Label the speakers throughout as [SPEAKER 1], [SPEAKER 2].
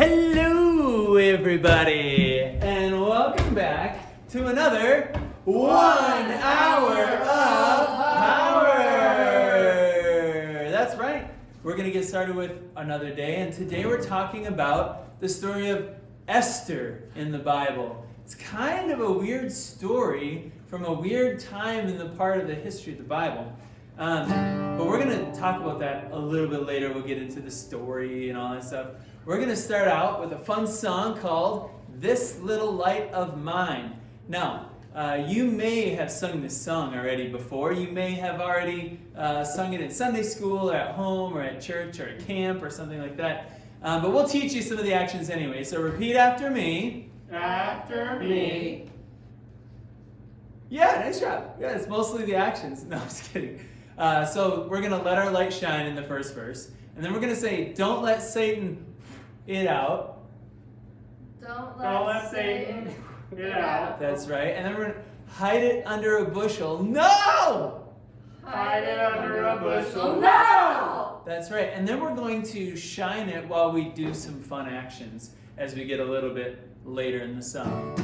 [SPEAKER 1] Hello, everybody, and welcome back to another 1 hour of power. That's right. We're going to get started with another day, and today we're talking about the story of Esther in the Bible. It's kind of a weird story from a weird time in the part of the history of the Bible. But we're going to talk about that a little bit later. We'll get into the story and all that stuff. We're going to start out with a fun song called This Little Light of Mine. Now, you may have sung this song already before. You may have already sung it in Sunday school or at home or at church or at camp or something like that. But we'll teach you some of the actions anyway. So repeat after me.
[SPEAKER 2] After me.
[SPEAKER 1] Yeah, nice job. Yeah, it's mostly the actions. No, I'm just kidding. So we're going to let our light shine in the first verse. And then we're going to say, don't let Satan it out.
[SPEAKER 2] Don't let Satan it out.
[SPEAKER 1] That's right. And then we're going to hide it under a bushel. No!
[SPEAKER 2] Hide it under a bushel. No!
[SPEAKER 1] That's right. And then we're going to shine it while we do some fun actions as we get a little bit later in the song.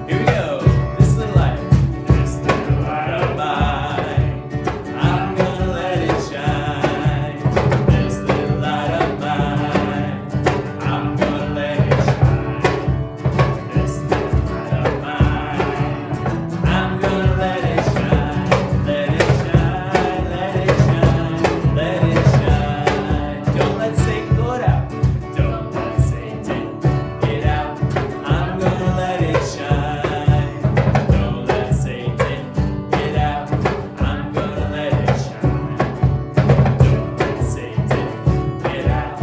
[SPEAKER 1] Here we go. This little light. This little light of mine. I'm gonna let it shine. This little light of mine. I'm gonna let it shine. This little light of mine. I'm gonna let it shine. Let it shine. Let it shine. Let it shine. Don't let Satan go it out. Don't let Satan get out. I'm gonna let it shine. Don't let Satan get out. I'm gonna let it shine. Don't let Satan get out.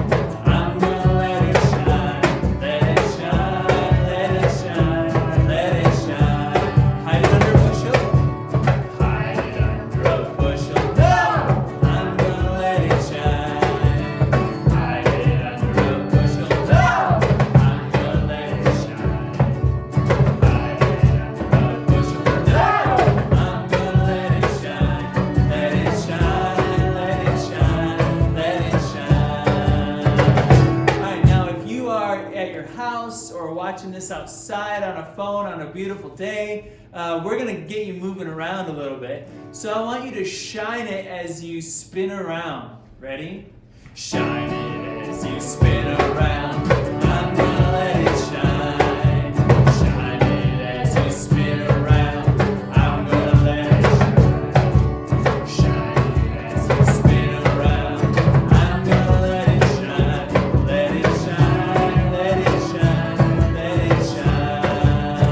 [SPEAKER 1] I'm gonna let it shine. Let it shine. Let it shine. Let it shine. Hide it under a bushel. Hide it under a bushel. No! I'm gonna let it shine. Hide it under a bushel. No! I'm gonna let it shine. Hide it under a bushel. No! I'm gonna let it shine. Let it shine. Let it shine. Let it shine. All right, now if you are at your house or watching this outside on a phone on a beautiful day, we're going to get you moving around a little bit. So I want you to shine it as you spin around. Ready? Shine it as you spin around. I'm gonna let it shine. Shine it as you spin around. I'm gonna let it shine. Shine it as you spin around. I'm gonna let it shine. Let it shine. Let it shine. Let it shine.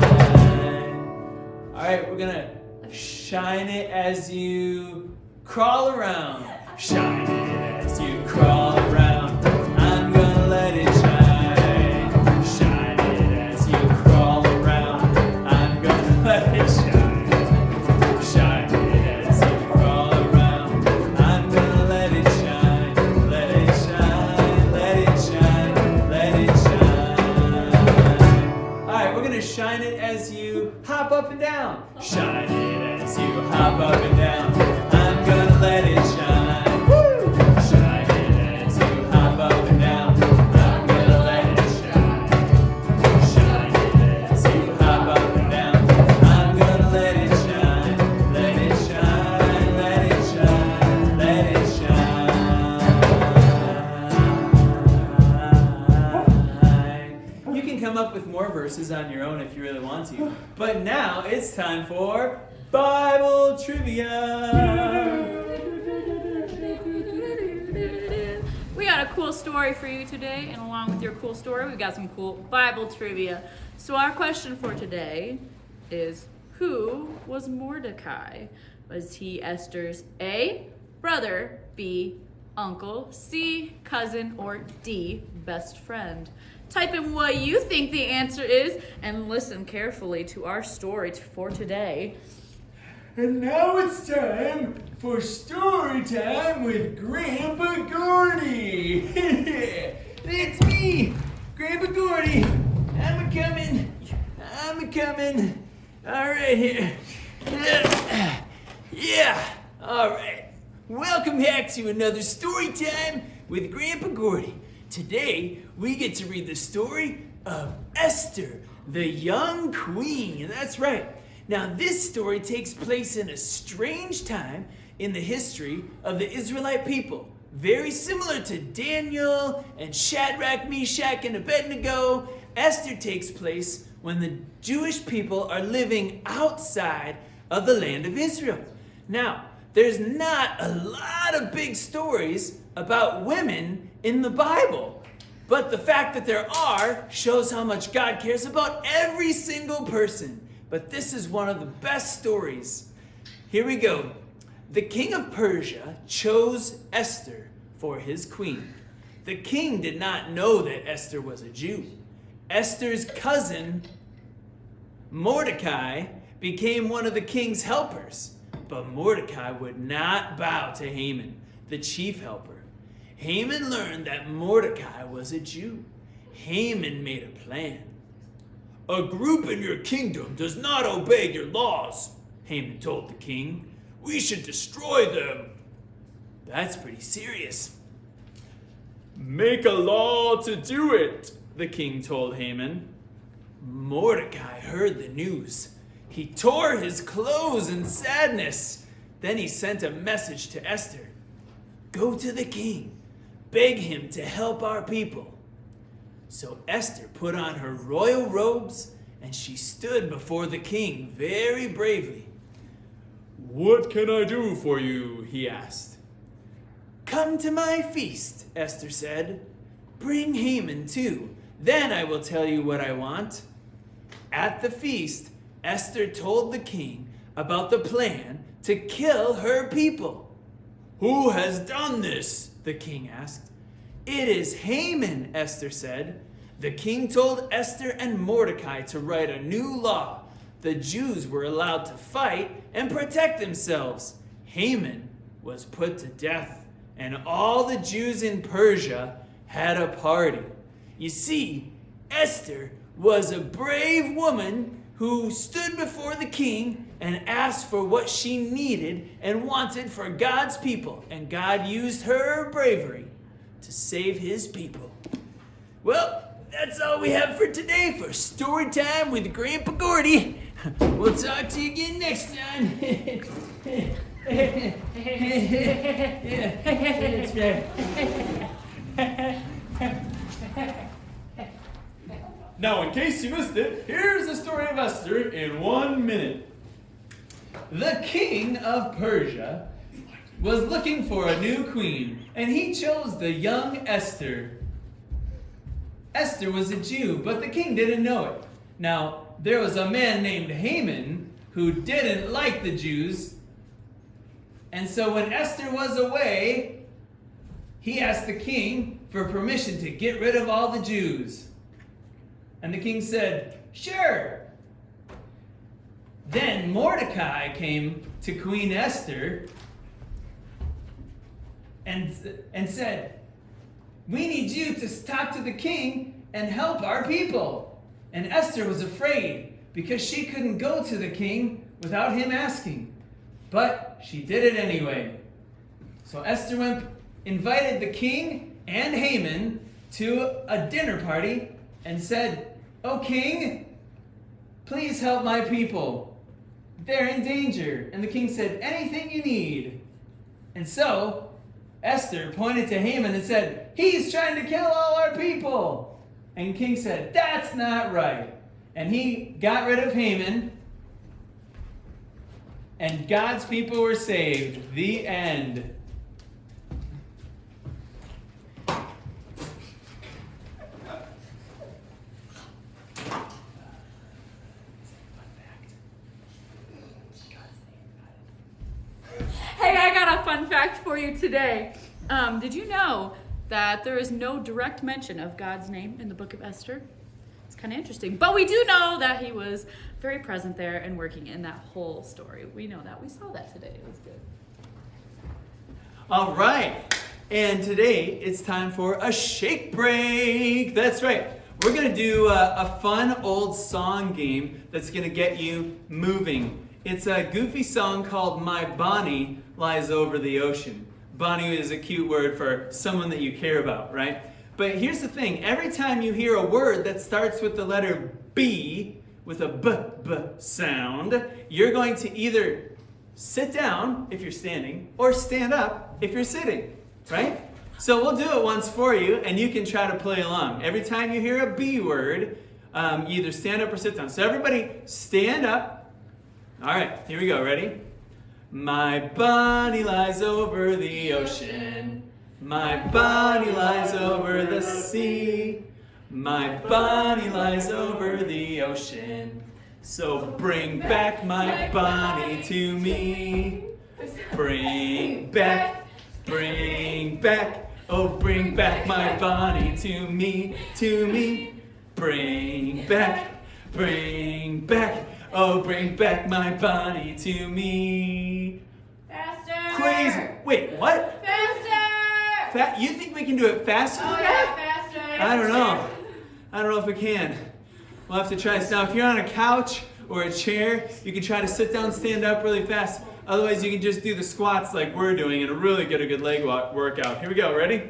[SPEAKER 1] All right, we're gonna shine it as you crawl around. Shine it as you crawl around. I'm gonna let it shine. Shine it as you crawl around. I'm gonna let it shine. Shine it as you crawl around. I'm gonna let it shine. Let it shine. Let it shine. Let it shine. All right, we're gonna shine it as you hop up and down. Shine it as you hop up and down. I'm gonna let it shine. Woo! Shine it as you hop up and down. I'm gonna let it shine. Shine it as you hop up and down. I'm gonna let it shine. Let it shine. Let it shine. Let it shine. You can come up with more verses on your own if you really want to. But now it's time for Bible Trivia.
[SPEAKER 3] We got a cool story for you today, and along with your cool story, we've got some cool Bible trivia. So our question for today is, who was Mordecai? Was he Esther's A, brother, B, uncle, C, cousin, or D, best friend? Type in what you think the answer is and listen carefully to our story for today.
[SPEAKER 1] And now it's time for story time with Grandpa Gordy. It's me, Grandpa Gordy. I'm a-coming. All right here. Yeah. All right. Welcome back to another story time with Grandpa Gordy. Today, we get to read the story of Esther, the young queen. That's right. Now, this story takes place in a strange time in the history of the Israelite people. Very similar to Daniel and Shadrach, Meshach, and Abednego, Esther takes place when the Jewish people are living outside of the land of Israel. Now, there's not a lot of big stories about women in the Bible, but the fact that there are shows how much God cares about every single person. But this is one of the best stories. Here we go. The king of Persia chose Esther for his queen. The king did not know that Esther was a Jew. Esther's cousin, Mordecai, became one of the king's helpers. But Mordecai would not bow to Haman, the chief helper. Haman learned that Mordecai was a Jew. Haman made a plan. "A group in your kingdom does not obey your laws," Haman told the king. "We should destroy them." That's pretty serious. "Make a law to do it," the king told Haman. Mordecai heard the news. He tore his clothes in sadness. Then he sent a message to Esther. "Go to the king. Beg him to help our people." So Esther put on her royal robes and she stood before the king very bravely. "What can I do for you?" he asked. "Come to my feast," Esther said. "Bring Haman too. Then I will tell you what I want." At the feast, Esther told the king about the plan to kill her people. "Who has done this?" the king asked. "It is Haman," Esther said. The king told Esther and Mordecai to write a new law. The Jews were allowed to fight and protect themselves. Haman was put to death, and all the Jews in Persia had a party. You see, Esther was a brave woman who stood before the king and asked for what she needed and wanted for God's people. And God used her bravery to save his people. Well, that's all we have for today for Story Time with Grandpa Gordy. We'll talk to you again next time. That's right. Now, in case you missed it, here's the story of Esther in 1 minute. The king of Persia was looking for a new queen, and he chose the young Esther. Esther was a Jew, but the king didn't know it. Now, there was a man named Haman who didn't like the Jews, and so when Esther was away, he asked the king for permission to get rid of all the Jews. And the king said, "Sure." Then Mordecai came to Queen Esther and said, "We need you to talk to the king and help our people." And Esther was afraid because she couldn't go to the king without him asking. But she did it anyway. So Esther invited the king and Haman to a dinner party and said, "O king, please help my people. They're in danger." And the king said, "Anything you need." And so Esther pointed to Haman and said, "He's trying to kill all our people." And the king said, "That's not right." And he got rid of Haman, and God's people were saved. The end.
[SPEAKER 3] Hey, I got a fun fact for you today. Did you know that there is no direct mention of God's name in the book of Esther? It's kind of interesting. But we do know that he was very present there and working in that whole story. We know that. We saw that today. It was good.
[SPEAKER 1] All right. And today it's time for a shake break. That's right. We're going to do a fun old song game that's going to get you moving. It's a goofy song called "My Bonnie Lies Over the Ocean." Bonnie is a cute word for someone that you care about, right? But here's the thing. Every time you hear a word that starts with the letter B, with a B sound, you're going to either sit down if you're standing or stand up if you're sitting, right? So we'll do it once for you, and you can try to play along. Every time you hear a B word, either stand up or sit down. So everybody stand up. All right, here we go. Ready? My Bonnie lies over the ocean. My Bonnie lies over the sea. My Bonnie lies over the ocean. So bring back my Bonnie to me. Bring back, oh bring back my Bonnie to me, Bring back, oh bring back my Bonnie to me.
[SPEAKER 3] Faster!
[SPEAKER 1] Crazy, wait, what?
[SPEAKER 3] Faster!
[SPEAKER 1] You think we can do it faster than that?
[SPEAKER 3] Faster!
[SPEAKER 1] I don't know if we can. We'll have to try this. Now, if you're on a couch or a chair, you can try to sit down, stand up really fast. Otherwise, you can just do the squats like we're doing and really get a good leg workout. Here we go. Ready?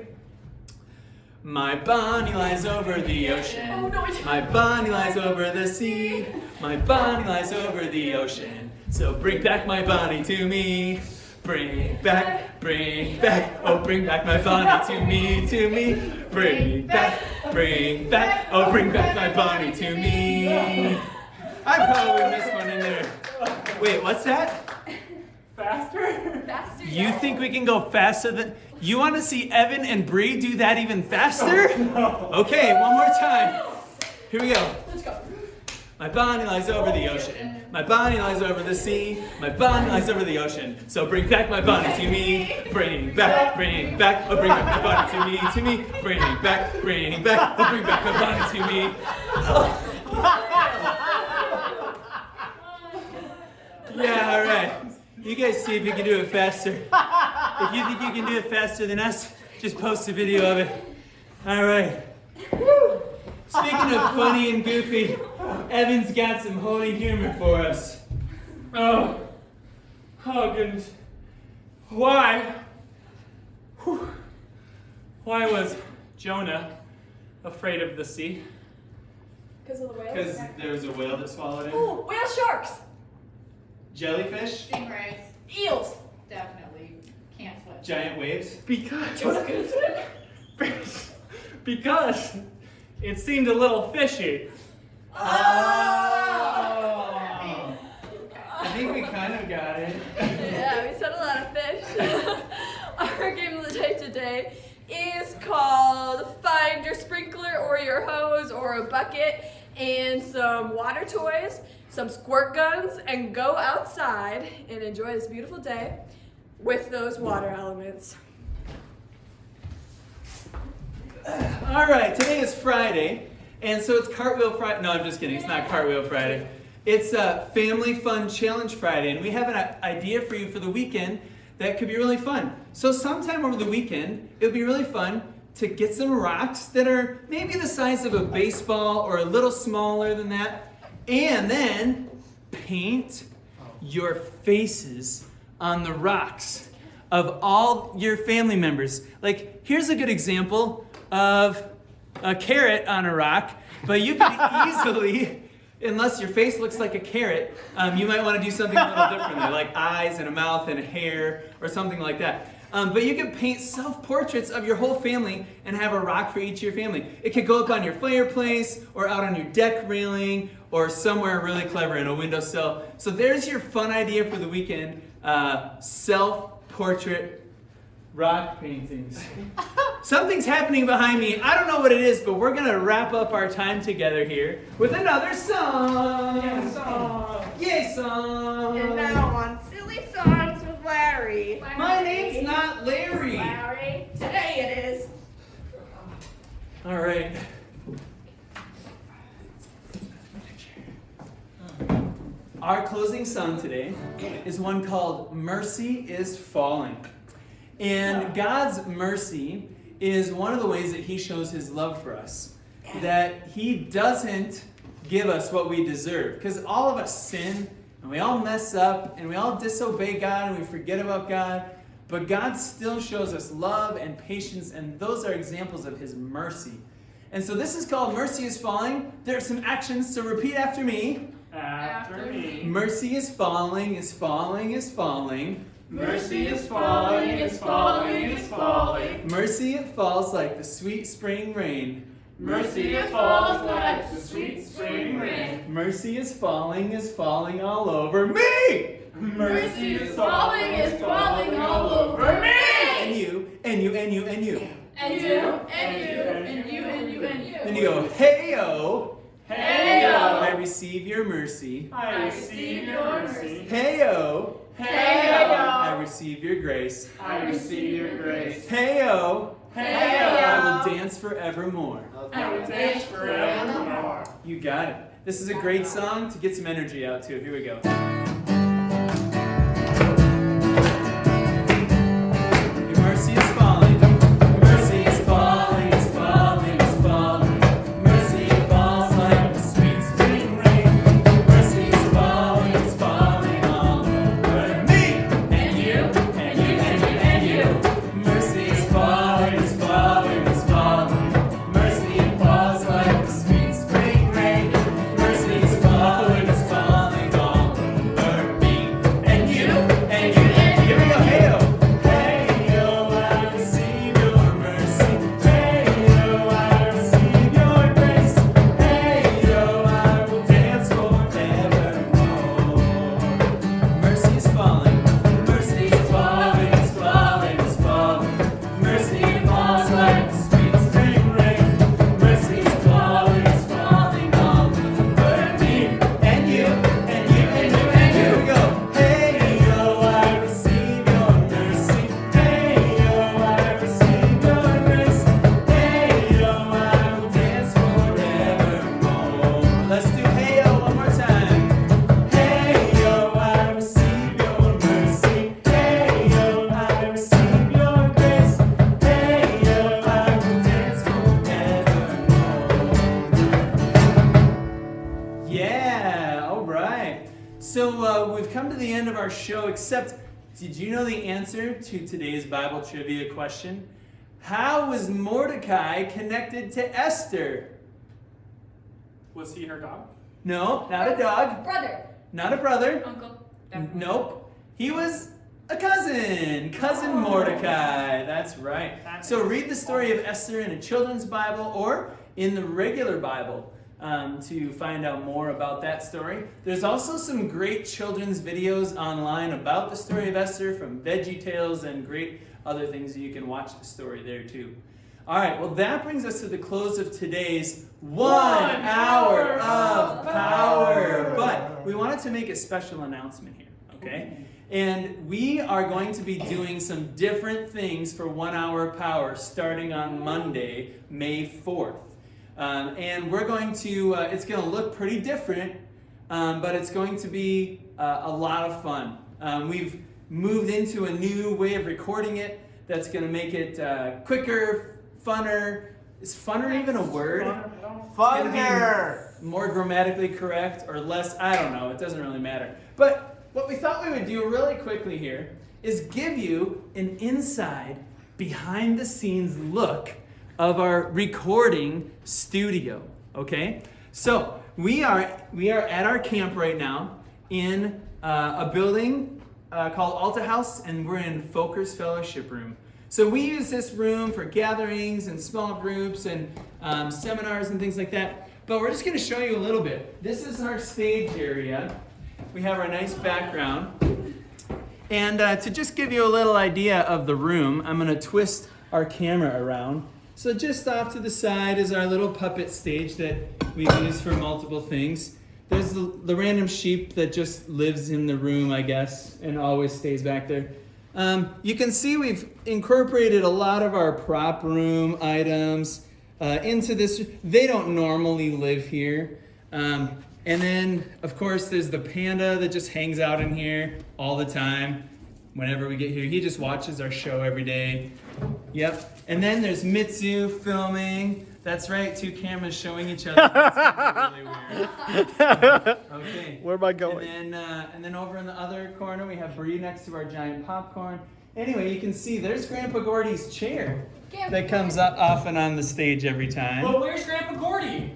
[SPEAKER 1] My Bonnie lies over the ocean.
[SPEAKER 3] Oh, no,
[SPEAKER 1] my Bonnie lies over the sea. My Bonnie lies over the ocean. So bring back my Bonnie to me. Bring back, oh bring back my Bonnie to me, Bring back, oh bring back my Bonnie to me. I probably missed one in there. Wait, what's that?
[SPEAKER 2] Faster?
[SPEAKER 1] You think we can go faster than... You want to see Evan and Bree do that even faster?
[SPEAKER 2] No.
[SPEAKER 1] Okay, one more time. Here we go.
[SPEAKER 3] Let's go.
[SPEAKER 1] My Bonnie lies over the ocean. My Bonnie lies over the sea. My Bonnie lies over the ocean. So bring back my Bonnie to me. Bring back, oh bring back my Bonnie to me, Bring back, oh bring back my Bonnie to me. Yeah, all right. You guys see if you can do it faster. If you think you can do it faster than us, just post a video of it. All right. Speaking of funny and goofy, Evan's got some holy humor for us.
[SPEAKER 2] Oh goodness. Why was Jonah afraid of the sea?
[SPEAKER 3] Because of the whales?
[SPEAKER 1] Because there was a whale that swallowed him.
[SPEAKER 3] Ooh, whale sharks!
[SPEAKER 1] Jellyfish?
[SPEAKER 4] Stingrays.
[SPEAKER 3] Eels!
[SPEAKER 4] Definitely can't swim.
[SPEAKER 1] Giant waves?
[SPEAKER 2] Because it seemed a little fishy.
[SPEAKER 1] Oh! I think we kind of got it.
[SPEAKER 3] Yeah, we said a lot of fish. Our game of the day today is called Find Your Sprinkler or Your Hose or a Bucket and some water toys, some squirt guns, and go outside and enjoy this beautiful day with those water elements.
[SPEAKER 1] All right, today is Friday, and so it's Cartwheel Friday. No, I'm just kidding. It's not Cartwheel Friday. It's Family Fun Challenge Friday, and we have an idea for you for the weekend that could be really fun. So sometime over the weekend, it would be really fun to get some rocks that are maybe the size of a baseball or a little smaller than that, and then paint your faces on the rocks of all your family members. Like, here's a good example of a carrot on a rock, but you can easily, unless your face looks like a carrot, you might want to do something a little differently, like eyes and a mouth and a hair or something like that. But you can paint self-portraits of your whole family and have a rock for each of your family. It could go up on your fireplace or out on your deck railing or somewhere really clever in a windowsill. So there's your fun idea for the weekend, self-portrait rock paintings. Something's happening behind me. I don't know what it is, but we're going to wrap up our time together here with another song.
[SPEAKER 2] Yeah, song.
[SPEAKER 1] Yay, song.
[SPEAKER 4] And now on Silly Songs with Larry.
[SPEAKER 1] My name's not Larry.
[SPEAKER 4] Larry. Today it is.
[SPEAKER 1] All right. Our closing song today is one called Mercy is Falling. And God's mercy is one of the ways that He shows His love for us. That He doesn't give us what we deserve. Because all of us sin, and we all mess up, and we all disobey God, and we forget about God. But God still shows us love and patience, and those are examples of his mercy. And so this is called Mercy is Falling. There are some actions, so repeat after me.
[SPEAKER 2] After me.
[SPEAKER 1] Mercy is falling, is falling, is falling.
[SPEAKER 2] Mercy is falling, is falling, is falling.
[SPEAKER 1] Mercy, it falls like the sweet spring rain.
[SPEAKER 2] Mercy it falls like the sweet spring rain.
[SPEAKER 1] Mercy is falling all over me.
[SPEAKER 2] Mercy is falling all over me.
[SPEAKER 1] And you, and you, and you, and you.
[SPEAKER 3] And you, and you, and you, and you, and you.
[SPEAKER 1] Then you go, hey-o.
[SPEAKER 2] Hey-o.
[SPEAKER 1] I receive your mercy.
[SPEAKER 2] I receive your mercy.
[SPEAKER 1] Hey-o.
[SPEAKER 2] Hey-o.
[SPEAKER 1] I receive your grace.
[SPEAKER 2] I receive your grace.
[SPEAKER 1] Hey-o.
[SPEAKER 2] Hey-o.
[SPEAKER 1] I will dance forevermore.
[SPEAKER 2] I will dance forevermore.
[SPEAKER 1] You got it. This is a great song to get some energy out to. Here we go. Your mercy is falling. Mercy is falling, is falling, is falling. Mercy falls like the sweet spring rain. Mercy is falling all over me. And you, and you, and you, and you. Mercy is falling, is falling, is falling. Mercy falls like the sweet spring rain. Mercy is falling all over me. And you, and you, and you. Here we go. Hey-o. Hey-o, I receive your mercy. Hey-o, I receive your grace. Hey-o, I will dance forevermore. Mercy is falling. Mercy is falling, is falling, is falling. Mercy falls like the sweet spring rain. Mercy is falling all over me. And you, and you, and you, and you. Here we go. Hey-o, I receive your mercy. Hey-o, I receive your grace. Hey-o, I will dance forevermore. Let's do hey-o one more time. Hey-o, I receive your mercy. Hey-o, I receive your grace. Hey-o, I will dance forevermore. Yeah, all right. So we've come to the end of our show, except did you know the answer to today's Bible trivia question? How was Mordecai connected to Esther?
[SPEAKER 2] Was he her dog?
[SPEAKER 1] No, not a dog,
[SPEAKER 4] Brother.
[SPEAKER 1] not a brother.
[SPEAKER 3] Uncle.
[SPEAKER 1] Nope. He was a cousin Mordecai. That's right. So read the story of Esther in a children's Bible or in the regular Bible to find out more about that story. There's also some great children's videos online about the story of Esther from VeggieTales and great other things that you can watch the story there too. All right, well that brings us to the close of today's 1 hour of power. But we wanted to make a special announcement here, okay? And we are going to be doing some different things for 1 hour of power starting on Monday, May 4th. And we're going to, it's going to look pretty different, but it's going to be a lot of fun. We've moved into a new way of recording it that's going to make it quicker, funner. Is funner even a word?
[SPEAKER 5] Funner!
[SPEAKER 1] More grammatically correct or less, I don't know, it doesn't really matter. But what we thought we would do really quickly here is give you an inside, behind the scenes look of our recording studio, okay? So we are at our camp right now in a building called Alta House, and we're in Folkers Fellowship Room. So we use this room for gatherings and small groups and seminars and things like that. But we're just going to show you a little bit. This is our stage area. We have our nice background. And to just give you a little idea of the room, I'm going to twist our camera around. So just off to the side is our little puppet stage that we use for multiple things. There's the random sheep that just lives in the room, I guess, and always stays back there. You can see we've incorporated a lot of our prop room items into this. They don't normally live here. And then, of course, there's the panda that just hangs out in here all the time. Whenever we get here, he just watches our show every day. Yep. And then there's Mitsu filming. That's right, two cameras showing each other. That's really weird. Okay.
[SPEAKER 5] Where am I going?
[SPEAKER 1] And then over in the other corner, we have Bree next to our giant popcorn. Anyway, you can see there's Grandpa Gordy's chair that comes up often on the stage every time.
[SPEAKER 2] But where's Grandpa Gordy?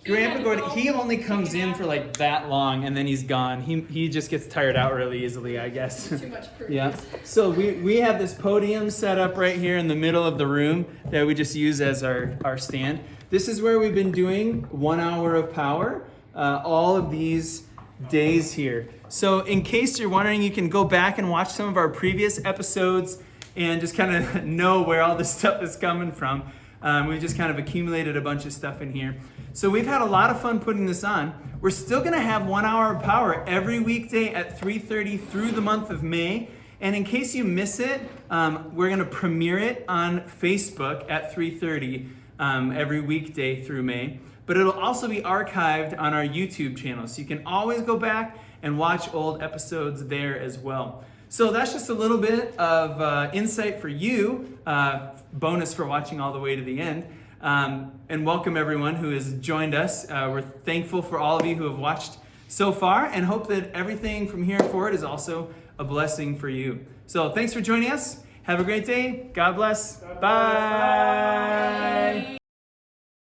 [SPEAKER 1] Grandpa Gordy, he only comes in for like that long and then he's gone. He just gets tired out really easily, I guess.
[SPEAKER 4] Too much proof.
[SPEAKER 1] Yeah. So we have this podium set up right here in the middle of the room that we just use as our stand. This is where we've been doing 1 hour of power all of these days here. So in case you're wondering, you can go back and watch some of our previous episodes and just kind of know where all this stuff is coming from. We've just kind of accumulated a bunch of stuff in here. So we've had a lot of fun putting this on. We're still going to have 1 hour of power every weekday at 3:30 through the month of May. And in case you miss it, we're going to premiere it on Facebook at 3:30 every weekday through May. But it'll also be archived on our YouTube channel. So you can always go back and watch old episodes there as well. So that's just a little bit of insight for you, bonus for watching all the way to the end. And welcome everyone who has joined us. We're thankful for all of you who have watched so far and hope that everything from here forward is also a blessing for you. So thanks for joining us. Have a great day. God bless. Bye.